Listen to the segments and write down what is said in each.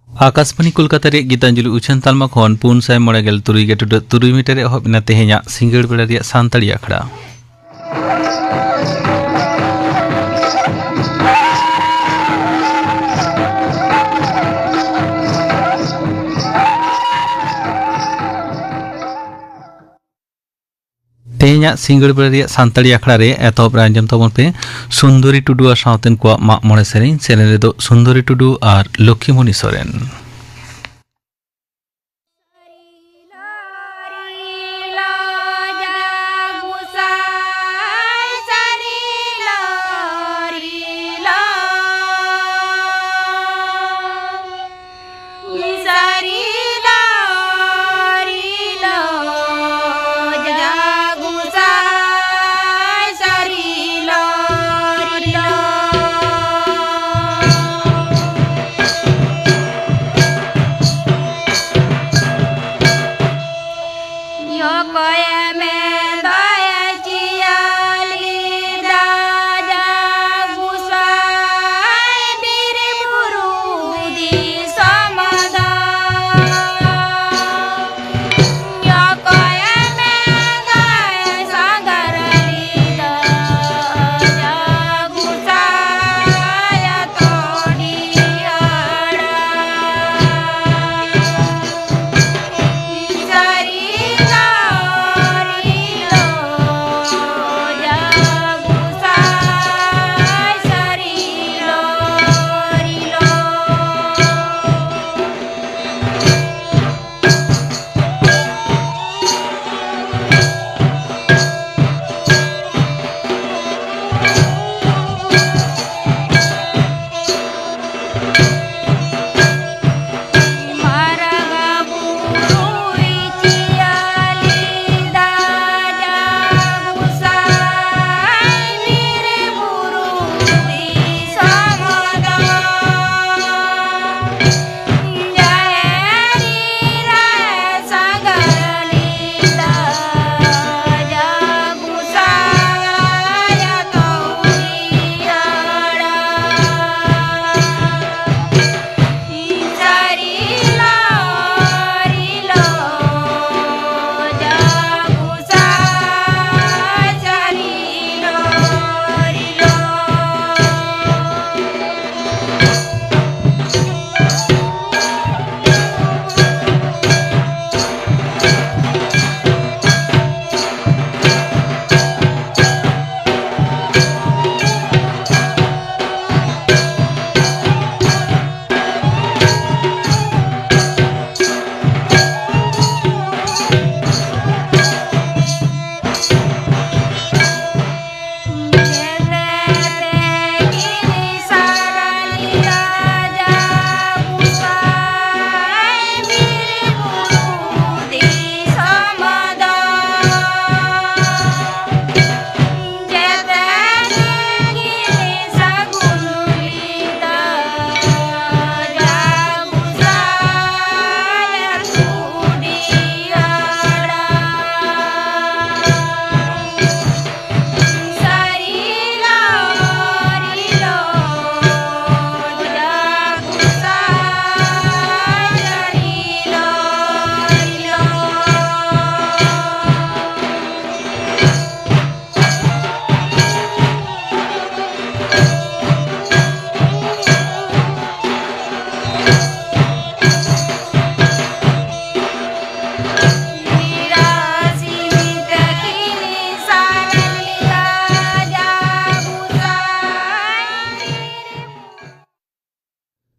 आकाशवाणी कोलकाता रे गीतांजलि उछन तालमा खन 493 मीटर एहब ना तेहेña सिंगड़ बेड़ा रे सानताड़ी आखड़ा तेहेña सिंगड़ बेड़ा रे सानताड़ी आखड़ा रे एतहब रे आंजम तबन पे सुंदरी टुडू आर सावतेन को माग मणे सेरेन रे दो सुंदरी टुडू आर लक्ष्मीमणि सोरेन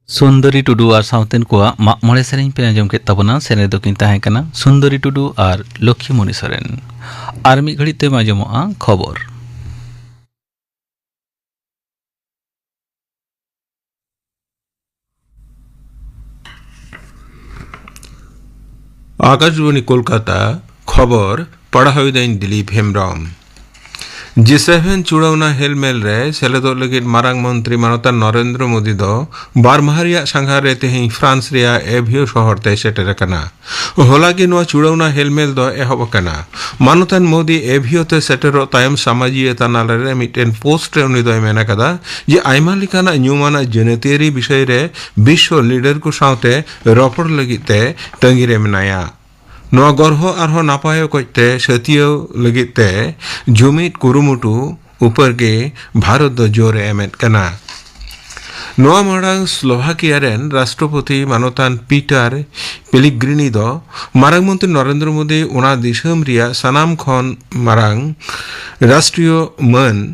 सुंदरी टुडू और सावतेन को माग मणे सेरेन पे आंजम के तबना सेने दो किन ताहें कना सुंदरी टुडू और लक्ष्मीमणि सोरेन आर मी घड़ी ते आंजमोआ खबर। आकाशवाणी कोलकाता खबर पढ़ा दिलीप हेमब्रम। G7 चुड़ौना हेलमेल रे सेलेदो लगित मारांग मंत्री मानता नरेंद्र मोदी दो बारमाहारिया संघार रे तेहिं फ्रांस रिया एभियो शहर ते सेटेर कना होलागी नोआ चुड़ौना हेलमेल दो एहब कना मानतान मोदी एभियो ते सेटेरो तायम सामाजिक तानाल रे मिटेन पोस्ट रे उनी दो मेना कदा जे आइमा लिकाना न्यूमाना जनतेरी विषय रे विश्व लीडर को साउते रपड़ लगिते तंगिरे मनाया नोआ गर्ह आरहो नापायो कोइते सतियो लगिते जुमित कुरुमुटु ऊपर के भारत दो जोरे एमेट कना नोआ मारांग स्लोभाकिया रेन राष्ट्रपति मानतान पीटर पेलिग्रिनी दो मारांग मंत्री नरेंद्र मोदी उना दिसम रिया सनाम खन मारांग राष्ट्रीय मन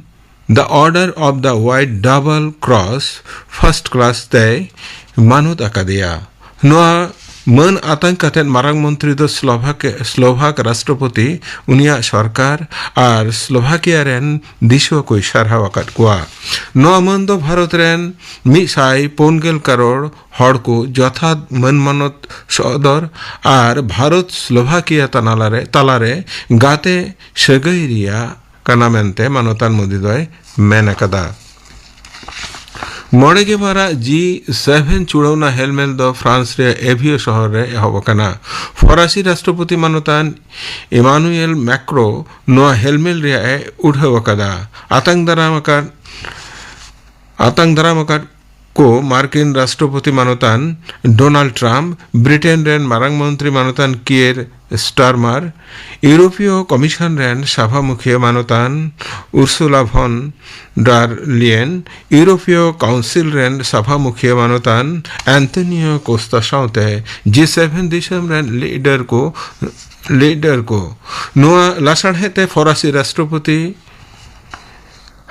the order of the white double cross first class ते मानुत अकादिया नोआ मन आतंक कतेन मारांग मंत्री दो स्लोभाक राष्ट्रपति उनिया सरकार और स्लोभाकिया रेन दिशो को इशारा वकत कुआ नोआ मन दो भारत रेन मिसाई 5 करोड़ हड़ को यथात मन मनत सदर और भारत स्लोभाकिया तालारे गाते सगैरिया कनामेंते मानतान मोदी दोय मेनकदा मोड़े के बारा G7 चुड़ौना हेलमेल दो फ्रांस रे एभियो शहर रे एहबकना फरासी राष्ट्रपति मानतान इमानुएल मैक्रो नोआ हेलमेल रे उठवकदा आतंक दरामकर को मार्किन राष्ट्रपति मानतान डोनाल्ड ट्रम्प ब्रिटेन रेन मारांग मंत्री मानतान किएर स्टारमार यूरोपीय कमिशन रेन सभा मुखिया मानतान उर्सुला भन डार लियन यूरोपीय काउंसिल रेन सभा मुखिया मानतान एंटोनियो कोस्टा साउते G7 दिसम रेन लीडर को नोआ लासाड़हेते फरासी राष्ट्रपति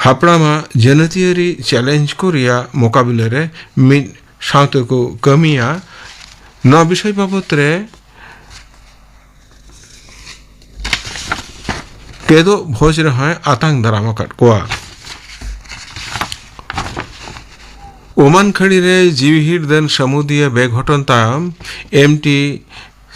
हापड़ामा जनतियारी चैलेंज को रिया मुकाबले रे मिड साउते को कमिया न विषय बाबत रे केदो भोज रहा है आतंक दरामकट कोआ ओमान खड़ी रे जीवहीर दन समुद्रीय बेघटन ताम MT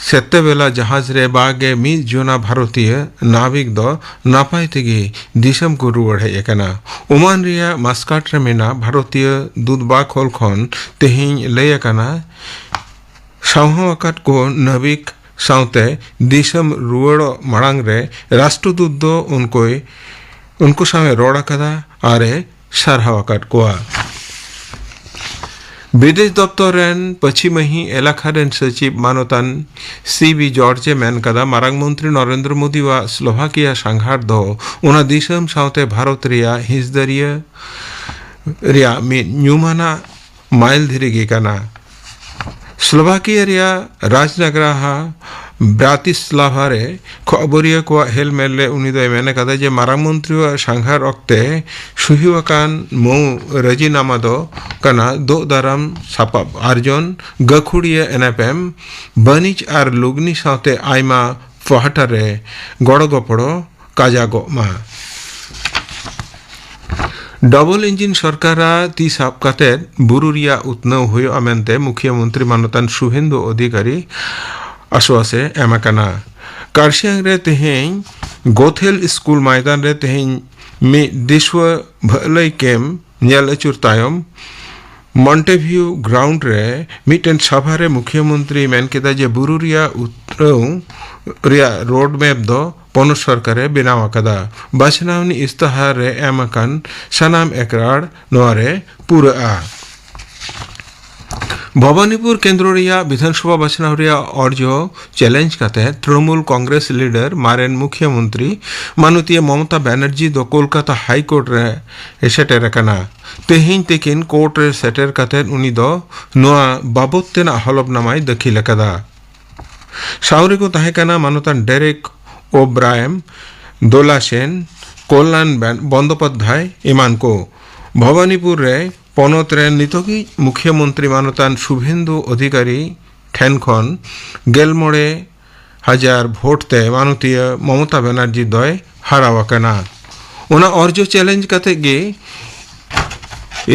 सेत्तेबेला जहाज रे बागे मिज जोना भारतीय नाविक दो नापाय तेगे दिसम को रुवड़ है एकना ओमान रिया मास्काट रे मेना भारतीय दूधबा खोल खन तेहिं लेयकना सावहकट को नाविक साउते दिसम रुवड़ मांग रे राष्ट्रदूत दो उनको सामे रोड़ा कदा आरे सरहवकट कोआ विदेश दफ्तर रेन पश्चिमी एलाका रेन सचिव मानतान CB जॉर्जे मेन कदा मारांग मंत्री नरेंद्र मोदी व स्लोभाकिया संघार दो उना दिसम साउते भारत रिया हिजदरिया रिया मि न्यूमाना माइल धीरे गेकना स्लोभाकिया रिया राजनगराहा ब्रातिस्लाभा रे खबरिया को हेलमेले उनी दो मेने कदा जे मारांग मंत्री व संघार अक्ते सुहिवकान मौ रजीनामा दो कना दो दाराम सापाब अर्जन गखुड़िया NFM बनिज आर लुगनी साउते आइमा फहटारे गड़गपड़ो काजागो मा डबल इंजिन सरकारा ती साब काते बुरुरिया उतनव हुयो अमेंते मुख्यमंत्री मानतान शुभेंदु अधिकारी आश्वासे एमाकना कारशियांग रे तेहें गोथेल स्कूल मैदान रे तेहें मि दिश्व भलई केम नेल अचुर तायम मॉन्टेव्यू ग्राउंड रे मिटेन सभा रे मुख्यमंत्री मेन केदा जे बुरुरिया उतरौ रिया रोड मैप दो पन सरकारे बनाव कदा बाछनावनी इस्ताहार रे एमाकन सनाम एकराड़ नोरे पूरा भवानीपुर केंद्र रिया विधानसभा बाछनाव रिया अर्जो चैलेंज काते तृणमूल कांग्रेस लीडर मारेन मुख्यमंत्री माननीय ममता बनर्जी दो कोलकाता हाई कोर्ट रे सेटेर कना तेहिं तेकिन कोर्ट रे सेटेर काते उनी दो नोआ बाबत तेना हलफनामाय दाखिल कदा सावरी को ताहे कना मानतान डेरेक ओब्रायम दोला सेन कल्याण बंदोपाध्याय इमान को भवानीपुर रे पनत रे नितोगी मुख्यमंत्री मानतान शुभेंदु अधिकारी ठेन खन 11,000 भोट ते माननीय ममता बनर्जी दय हारावकना उना अर्जो चैलेंज कते गे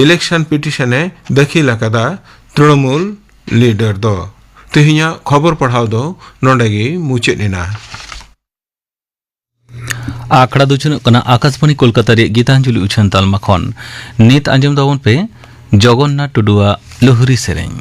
इलेक्शन पिटिशने दाखिल कदा तृणमूल लीडर दो तेहिया खबर पढ़ाव दो नोंडेगी मुचेदना आखड़ा दुचन कना आकाशवाणी कोलकाता रे गीतांजलि उछन तालमा खन नित आंजम दावन पे जगन्नाथ टुडुआ लोहरी सेरेंग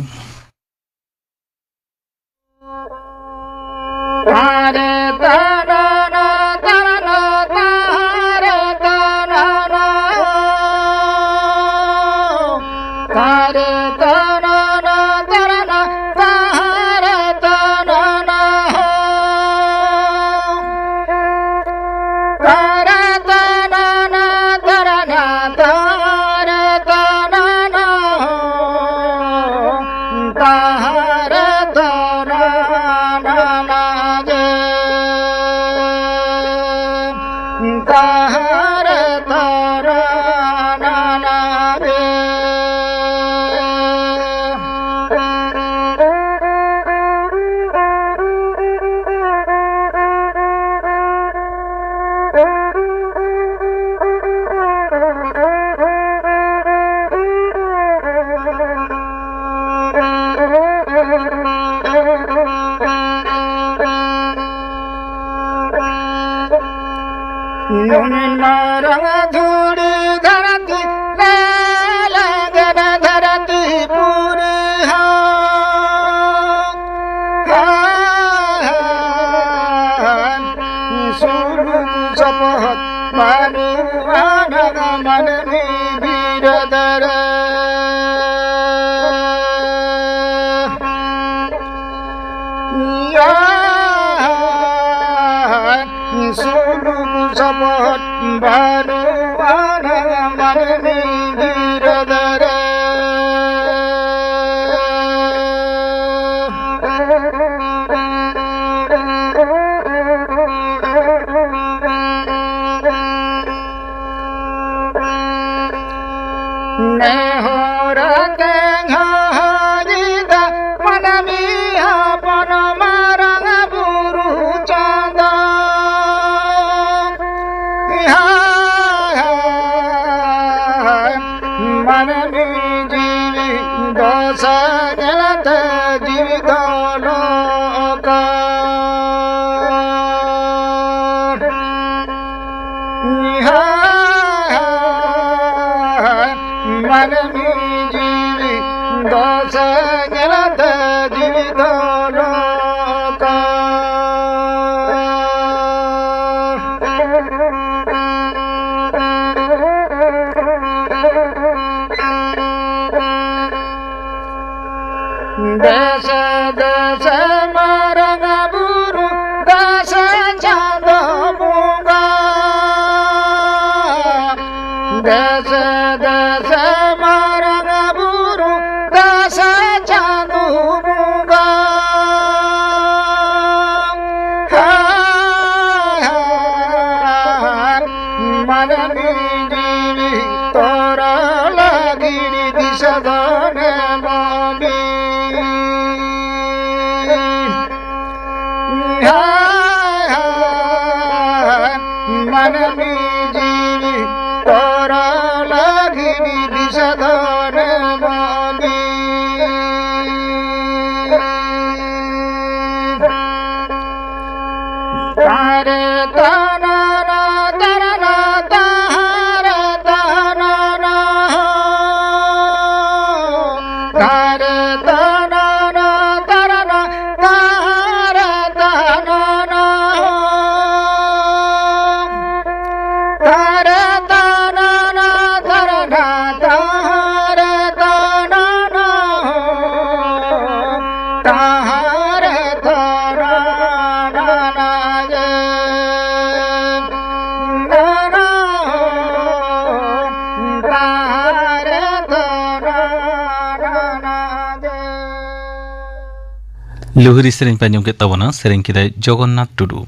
लोहरी सेरेंग पे आंजम के तबना सेरेंग किदाय जगन्नाथ टुडू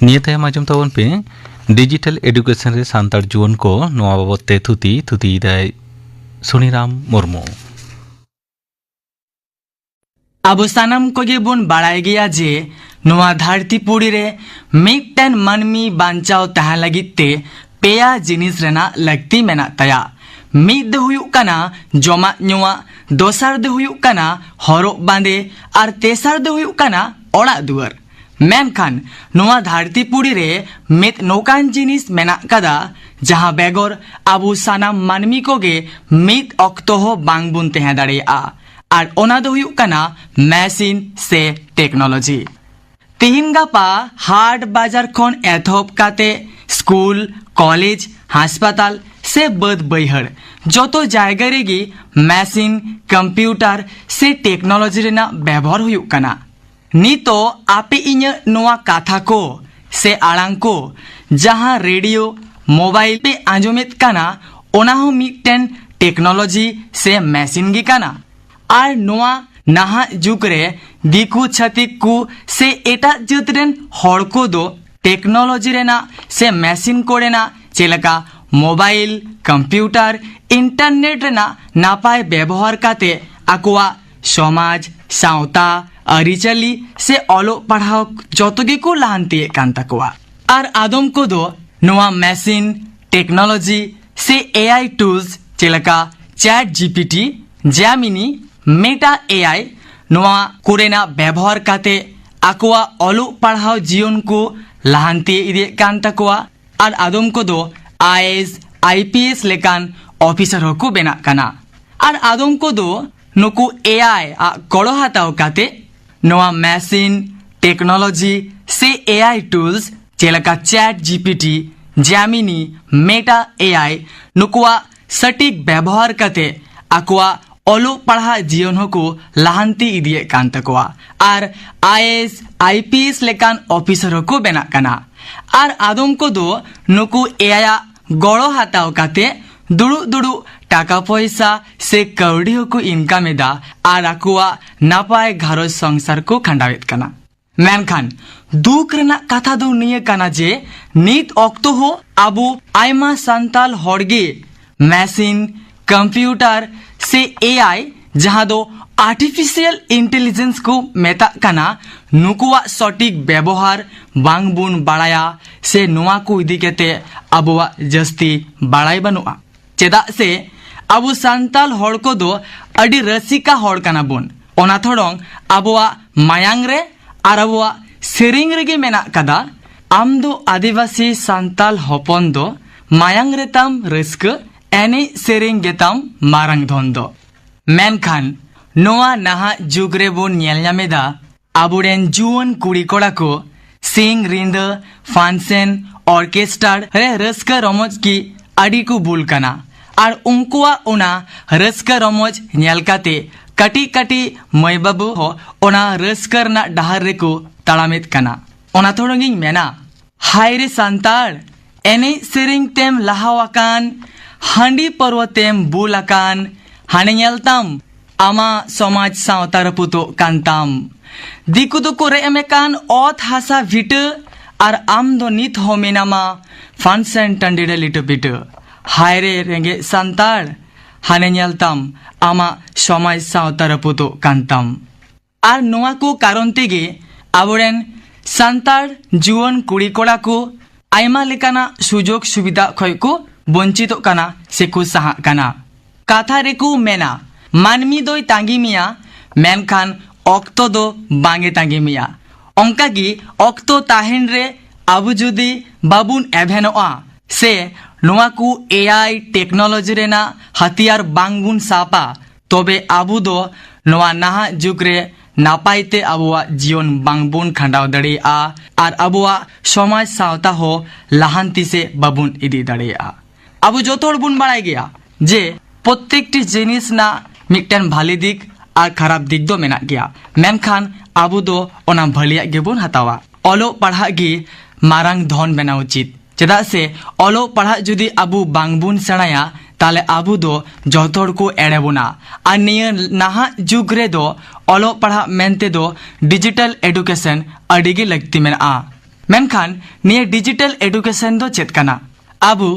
निये तायम आंजम तबन पे डिजिटल एडुकेशन रे सांतार जुवन को नोआ बाबत ते थुती दाय सुनीराम मुर्मू अब सानाम कोगे बोन बाड़ाय गया जे नोआ धरतीपुरी रे मिदटेन मानमी बांचाव तहां लगित ते पेया जिनिस रेना लगती मेना तया मिद दो हुयुक काना जमा नुआ दोसर दो हुयुक काना हरोग बांदे और तेसर दो हुयुक काना ओड़ा दुआर मेनखान नोआ धरतीपुरी रे मित नौकान जिनिस मेना कदा जहां बेगर आबू सानाम मानमी कोगे मित ऑक्तो हो बांग बुन तेहे दाड़ेया आर ओना दो हुयुक कना मेसिन से टेक्नोलॉजी तिहिन गापा हाट बाजार खन एथोप काते स्कूल कॉलेज हासपाताल से बद बैहर जोतो जायगा रेगी मेसिन कंप्यूटर से टेक्नोलॉजी रेना व्यवहार हुयुक कना नितो आपे इन्या नोआ काथा को से आड़ांग को जहां रेडियो मोबाइल पे आंजोमित कना ओना हो मिटन टेक्नोलॉजी से मेसिन गी कना आर नोआ नाहा जुग रे दिकु छतिक कु से एटा जतरेन हड़ को दो टेक्नोलॉजी रेना से मेसिन कोरेना चेलका मोबाइल कंप्यूटर इंटरनेट रेना नापाय व्यवहार काते आकुआ समाज सावता अरिचली से ओलो पढ़ाओ जोतोगे को लांती कान तकवा आर आदम को दो नोआ मेसिन टेक्नोलॉजी से एआई टूल्स चेलका chat GPT Gemini Meta AI नोआ कुरेना व्यवहार काते आकुआ ओलो पढ़ाओ जीवन को लांती इदे कान तकवा आर आदम को दो आईएएस आईपीएस लेकान ऑफिसर होको बेना कना आर आदम को दो नुकु एआई आ गड़ो हाताओ काते नोआ मेसिन टेक्नोलॉजी से एआई टूल्स चेलका chat GPT Gemini Meta AI नुकुआ सटीक व्यवहार काते आकुआ ओलो पढ़ा जीवन होको लाहांती इदिए कान तकवा आर आईएएस आईपीएस लेकान ऑफिसर होको बेना कना आर आदम को दो नुकु एआई गड़ो हाताओ काते दुड़ु दुड़ु टाका पैसा से कौड़ी होको इनकाम एदा आर आकुआ नापाय घारो संसार को खंडावेत कना मेनखान दुख रेना कथा दो निये कना जे नित ऑक्तो हो आबू आयमा संताल हड़गे मेसिन कंप्यूटर से एआई जहां दो आर्टिफिशियल इंटेलिजेंस को मेता कना नुकुआ सटीक व्यवहार बांग बुन बाड़ाया से नुआ को इदी केते आबुआ जस्ती बाड़ाई बनुआ चेदा से आबू संताल हड़ को दो अडी रसिका हड़ कना बुन ओना थोड़ोंग आबुआ मायांग रे आर आबुआ सेरिंग रेगे मेना कदा आम दो आदिवासी संताल हपन दो मायांग रे ताम रस्क एने सेरिंग गेताम मारंग धन दो मेनखान नोआ नाहा जुग रे बोन नेल ᱧᱟᱢᱮᱫᱟ आबुरेन जुवन कुड़ी कोड़ा को सिंग रिंद फांसन ऑर्केस्ट्रार रे रस्का रमोज की अडी को बुल कना आर उनकुआ ओना रस्का रमोज नेल काते कटी कटी मई बाबू हो ओना रस्का रना डहार रे को तड़ामित कना ओना थोड़ंगिंग मेना हाय रे संताड़ एने सेरिंग तेम लहावाकान हांडी पर्वतेम बुलाकान हाने नेलताम आमा समाज सावता रपुतो कांताम दिकु दो को रेमेकान ओत हासा भिट आर आम दो नित होमेनामा फांसन टंडिडे लिटो बिट हाय रे रेंगे संताड़ हाने नेलताम आमा समाज सावता रपुतो कांताम आर नोआ को कारण तेगे आबोरेन संताड़ जुवन कुड़ी कोड़ा को आयमा लेकाना सुजोग सुविधा खय को वंचितो काना से को सहा काना काथा रेको मेना मानमी दोय तांगी मिया मेनखान ऑक्तो दो बांगे तांगी मिया ओंका की ऑक्तो ताहेन रे आबु जुदी बाबुन एभेनोआ से नोआ को एआई टेक्नोलॉजी रेना हथियार बांगबुन सापा तोबे आबु दो नोआ नाहा जुग रे नापायते आबुआ जीवन बांगबुन खंडाव दड़ेया आर आबुआ समाज सावता हो लाहांती से बाबुन इदी दड़ेया आबु जोतोड़ बुन बाड़ाय गया जे प्रत्येकटी जिनिस ना मिटन भाली दिक और खराब दिक दो मेना गया मेनखान आबु दो ओना भलिया गेबुन हतावा ओलो पढ़ा गी मारांग धन बेना उचित चेदा से ओलो पढ़ा जुदी आबु बांगबुन सेणाया ताले आबु दो जोतोड़ को एड़ेबुना और निय नाहा जुग रे दो ओलो पढ़ा मेनते दो डिजिटल एडुकेशन अडिगे लगती मेना मेनखान निय डिजिटल एडुकेशन दो चेत कना आबु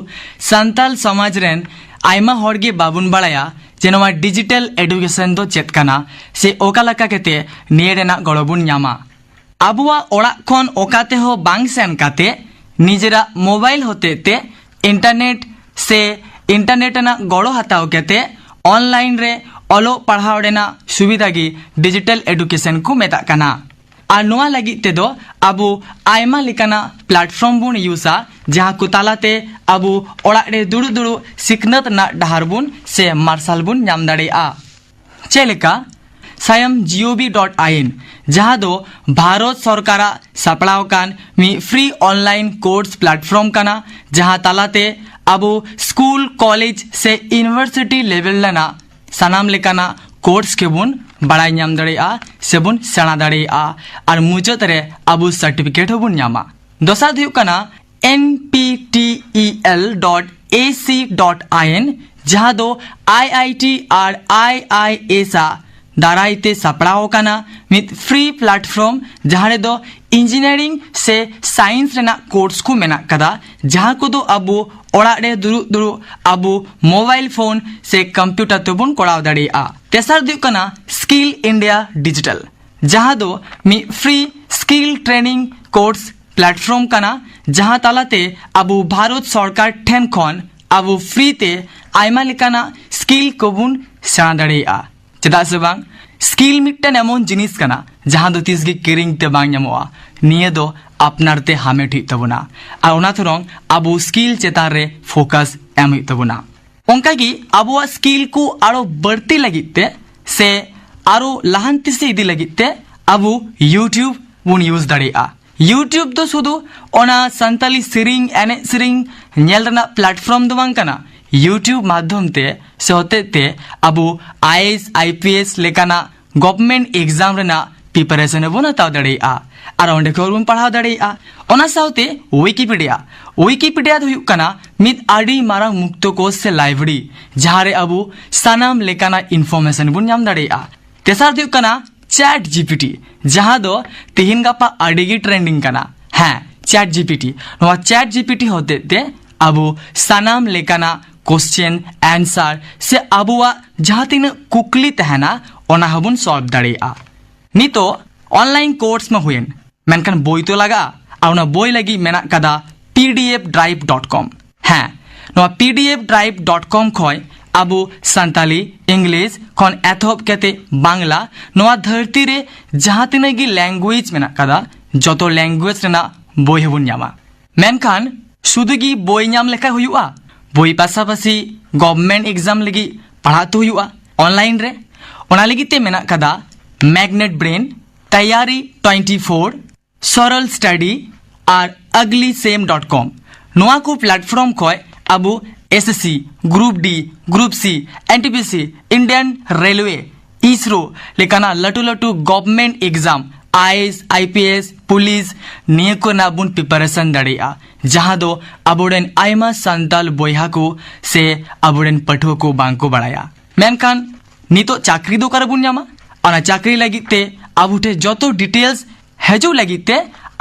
संताल समाज रेन आयमा हड़गे बाबुन बाड़ाया जे नोआ डिजिटल एडुकेशन दो चेत कना से ओका लका केते निये रेना गड़बुन ᱧᱟᱢᱟ आबुआ ओड़ा खन ओकाते हो बांग सेन काते निजेरा मोबाइल होते ते इंटरनेट से इंटरनेट ना गड़ो हताव केते ऑनलाइन रे ओलो पढ़ाव रेना सुविधा गी डिजिटल एडुकेशन को मेता कना ar noa lagit tedo abu aima lekana platform bun use jaha ko talate abu orak re duru siknat na dahar bun se marsal bun nyam dareya cheleka sayam.gov.in जहाँ दो भारत सरकारा सपड़ाव कान मी फ्री ऑनलाइन कोर्स प्लेटफॉर्म काना जहाँ तालाते अबो school college से university level लेना सनाम लेकाना course के बुन बड़ाई नाम दड़ेया से बुन सेना दड़ेया और मुझे तरे अबो सर्टिफिकेट हो बुन नामा दोसर दियो काना nptel.ac.in जहाँ दो IIT और IIS दाराइते सपड़ाओ काना मित फ्री प्लेटफॉर्म जहाँ दो इंजीनियरिंग से साइंस रेना कोर्स को मेना कदा जहाँ को दो अबो ओड़ा रे दुरु अबो मोबाइल फोन से कंप्यूटर तो बुन कोड़ाव दाड़ेया तेसर दियो काना स्किल इंडिया डिजिटल जहाँ दो मी free skill training course platform काना जहाँ तालाते अबो भारत सरकार ठेन खन अबो फ्री ते आइमा लेकाना स्किल को बुन सेना दाड़ेया चेदा से बांग स्किल मिट्टन एमन जिनिस कना जहाँ दो तीस गी किरिंग ते बांग ᱧᱟᱢᱚᱜᱼᱟ निये दो अपनार ते हामेट हुई तबना और ओना थरंग अबो स्किल चेतान रे फोकस एम हुई तबना ओंका गी अबो स्किल को आरो बढ़ती लगिते से आरो लाहांती से इदी लगिते अबो यूट्यूब बुन यूज दाड़ेया यूट्यूब तो शुधु ओना संताली सिरिंग एने सिरिंग नेल रना प्लेटफॉर्म दो बांग कना यूट्यूब माध्यम ते से होते ते अबो IAS IPS लेकाना गवर्नमेंट एग्जाम रेना प्रिपरेशन बन हताव दाड़ेया और ओंडे को बन पढ़ाव दाड़ेया ओना साउते विकिपीडिया दो हुयुग कना मिद आडी मारांग मुक्त कोर्स से लाइब्रेरी जहाँ रे अबो सानाम लेकाना इन्फॉर्मेशन बन नाम दाड़ेया तेसार दो हुयुग कना चैट जीपीटी जहाँ दो तिहिन गापा आडीगी ट्रेंडिंग कना हाँ चैट जीपीटी नोआ चैट जीपीटी होते ते अबो सानाम लेकाना क्वेश्चन आंसर से अबुआ जहाँ तीन कुकली तहना ओना हबुन सॉल्व दाड़ेया नितो ऑनलाइन कोर्स में हुएन मेनखान बोई तो लगा और ना बोई लगी मेना कदा pdfdrive.com हाँ नोआ pdfdrive.com खोय अबो संताली इंग्लिश खन एथोप केते बांग्ला नोआ धरती रे जहाँ तीन गी लैंग्वेज मेना कदा जोतो लैंग्वेज रेना बोई हबुन ᱧᱟᱢᱟ मेनखान शुद्ध गी बोई ᱧᱟᱢ लेखा हुयुआ बोई पासापासी गवर्नमेंट एग्जाम लगी पढ़ा तो हुआ ऑनलाइन रे ओना लगी ते मेना कदा मैग्नेट ब्रेन तैयारी 24 सरल स्टडी और uglySame.com नोआ को प्लेटफॉर्म खोय अबो SSC group D group C NTPC Indian railway ISRO लेकाना लटू government exam IAS IPS police निये को ना बुन प्रिपरेशन दाड़ेया जहाँ दो अबोडेन आयमा संताल बोयहा को से अबोडेन पठुआ को बांग को बढ़ाया मेनखान नितो चाकरी दो करबुन ᱧᱟᱢᱟ और चाकरी लगी ते अबुठे जोतो डिटेल्स हेजो लगी ते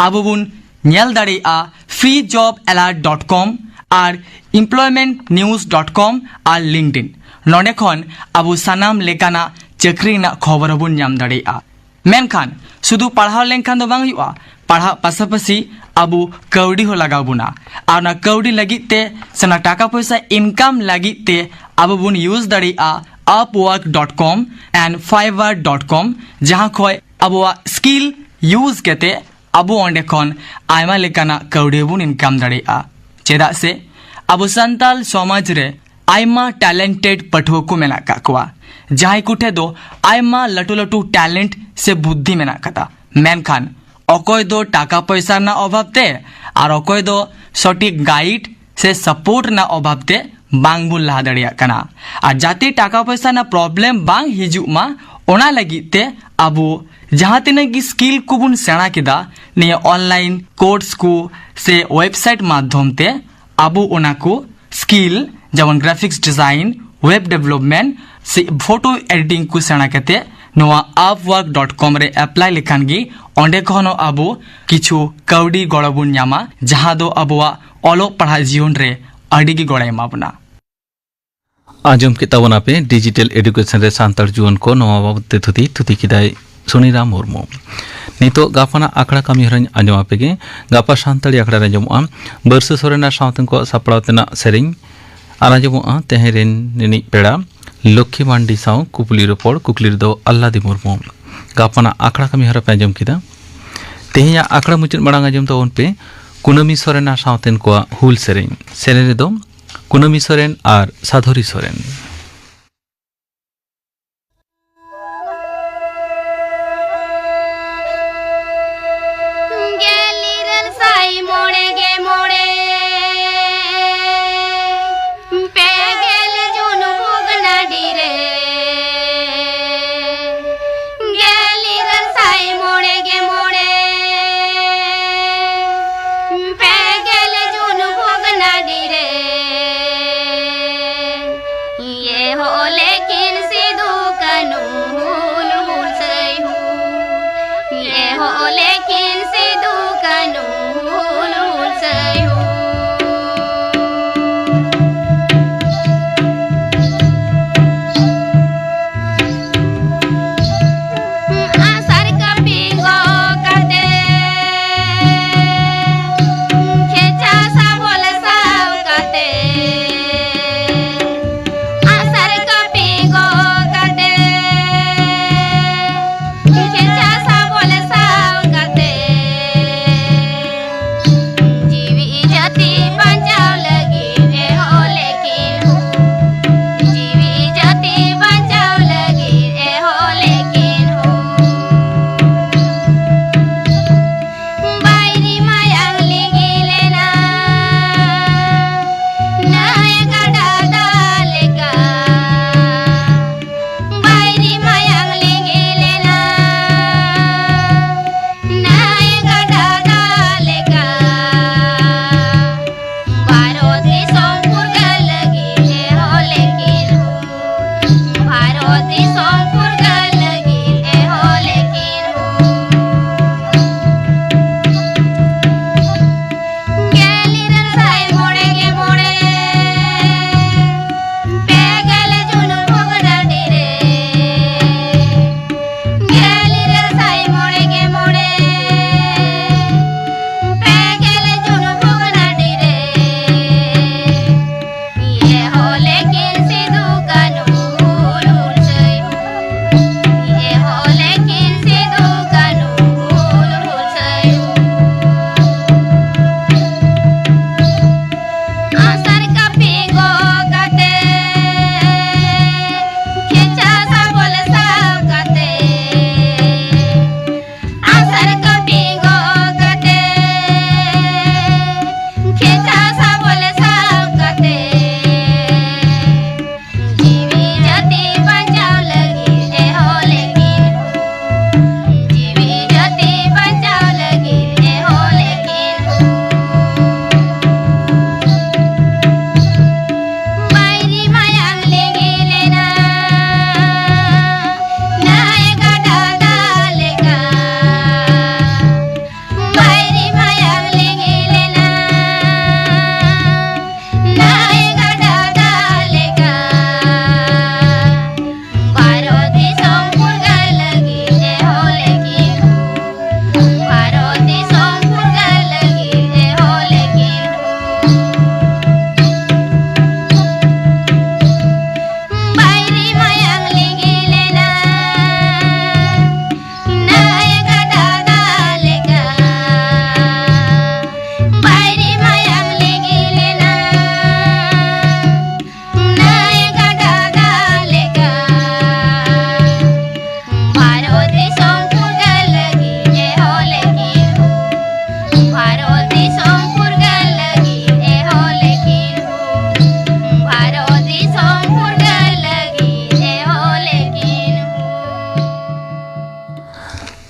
अबुबुन नेल दाड़ेया freejobalert.com और employmentnews.com और लिंक्डइन नोडे खन अबु सानाम लेकाना चाकरी ना खबर बुन ᱧᱟᱢ दाड़ेया मेनखान शुधु पढ़ाव लेनखान दो बांग हुआ पढ़ा पासापासी अबु कौड़ी हो लगाव बुना और ना कौड़ी लगी ते सना टाका पैसा इनकम लगी ते अब बुन यूज दाड़ेया upwork.com and fiverr.com जहाँ खोय अबुआ स्किल यूज केते अबु ओंडे खन आयमा लेकाना कौड़ी बुन इनकम दाड़ेया चेदा से अबु संताल समाज रे आयमा टैलेंटेड पठुआ को मेना काकुआ जहाँ कुठे दो आयमा लटू टैलेंट से बुद्धि मेना कता मेनखान अकोय दो टाका पैसा ना अभाव ते और अकोय दो सटीक गाइड से सपोर्ट ना अभाव ते बांग बुन लहा दाड़ेया कना और जाते टाका पैसा ना प्रॉब्लम बांग हिजुग मा ओना लगी ते अबो जहाँ तिनाग की स्किल को बुन सेना किदा निया ऑनलाइन कोर्स को से वेबसाइट माध्यम ते अबो ओना को स्किल जेमन ग्राफिक्स डिजाइन वेब डेवलपमेंट से फोटो एडिटिंग को सेना केते नोआ upwork.com रे अप्लाई लेखान गी ओंडे खनो अबो किछु कौड़ी गड़ो बुन ᱧᱟᱢᱟ जहाँ दो अबुआ ओलो पढ़ा जीवन रे अड़ी गी गड़ो एमाबना आजम के तबना पे डिजिटल एडुकेशन रे सांतार जुवन को नवा बाबते थुती किदाय सुनीराम मुर्मू नितो गापाना आखड़ा कमी हरन आजम आपेगे गापा सांताली आखड़ा रे जमुआ बरसे सोरेना सावतन को सपड़ावतेना सेरिंग आराजमुआ तेहेरेन निनी पेड़ा लक्ष्मी मांडी साव कुपली रोपड़ कुकली दो अल्लादी मुर्मू गापाना आखड़ा कमी हरा पे आजम किदा तेहेया आखड़ा मुचाद मांग आजम तबन पे कुनामी सोरेन आर सावतेन को हुल सेरेन सेरेन रेदो कुनामी सोरेन आर साधुरी सोरेन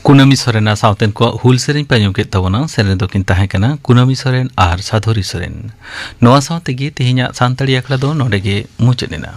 कुनामी सोरेन सावतेन को हुल सेरेन पाजम के तबना सेरेन दो किन ताहे कना कुनामी सोरेन आर साधुरी सोरेन नोआ सावते गे तेहे냐 सान्ताड़ी आखड़ा दो नोडे गे मुचादेना।